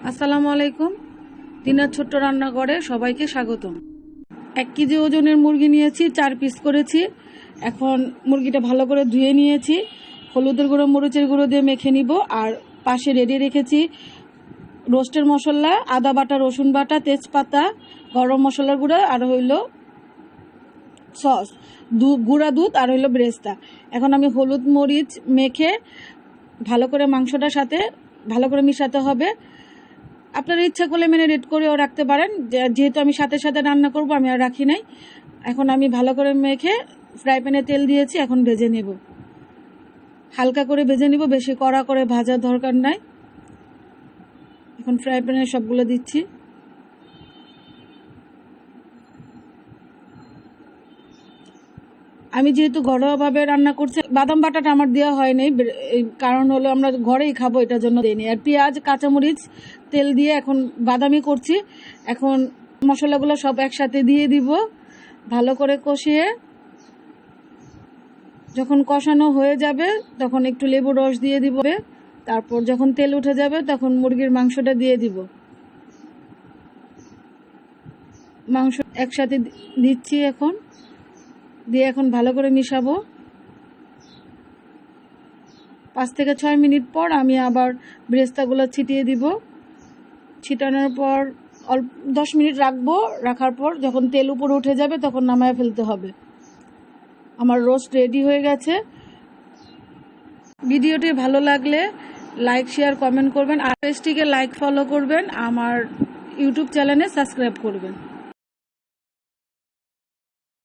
আসসালামু আলাইকুম। দিনার ছোট্ট রান্নাঘরে সবাইকে স্বাগতম। 1 কেজি ওজনের মুরগি নিয়েছি, 4 পিস করেছি। এখন মুরগিটা ভালো করে ধুয়ে নিয়েছি, হলুদের গুঁড়ো মরিচের গুঁড়ো দিয়ে মেখে নিব। আর পাশে রেডি রেখেছি রোস্টের মশলা, আদা বাটা, রসুন বাটা, তেজপাতা, গরম মশলার গুঁড়ো, আর হইল সস, গুঁড়া দুধ, আর হইল বেরেস্তা। এখন আমি হলুদ মরিচ মেখে ভালো করে মাংসটার সাথে ভালো করে মিশাতে হবে। আপনারা ইচ্ছা করলে ম্যারিনেট করেও রাখতে পারেন, যেহেতু আমি সাথে সাথে রান্না করব আমি আর রাখি নাই। এখন আমি ভালো করে মেখে ফ্রাই প্যানে তেল দিয়েছি, এখন ভেজে নেব। হালকা করে ভেজে নিব, বেশি কড়া করে ভাজার দরকার নাই। এখন ফ্রাই প্যানে সবগুলো দিচ্ছি। আমি যেহেতু ঘরোয়াভাবে রান্না করছি, বাদাম বাটাটা আমার দেওয়া হয় নাই, কারণ হলো আমরা ঘরেই খাবো, এটার জন্য দিইনি। আর পেঁয়াজ, কাঁচামরিচ, তেল দিয়ে এখন বাদামি করছি। এখন মশলাগুলো সব একসাথে দিয়ে দিব, ভালো করে কষিয়ে যখন কষানো হয়ে যাবে তখন একটু লেবু রস দিয়ে দিব। তারপর যখন তেল উঠে যাবে তখন মুরগির মাংসটা দিয়ে দিব। মাংস একসাথে দিচ্ছি এখন, দিয়ে এখন ভালো করে মিশাবো। 5 থেকে 6 মিনিট পর আমি আবার বেরেস্তাগুলো ছিটিয়ে দিব। ছিটানোর পর 10 মিনিট রাখবো। রাখার পর যখন তেল উপরে উঠে যাবে তখন নামায় ফেলতে হবে। আমার রোস্ট রেডি হয়ে গেছে। ভিডিওটি ভালো লাগলে লাইক, শেয়ার, কমেন্ট করবেন। আর পেজটিকে লাইক, ফলো করবেন। আমার ইউটিউব চ্যানেলে সাবস্ক্রাইব করবেন।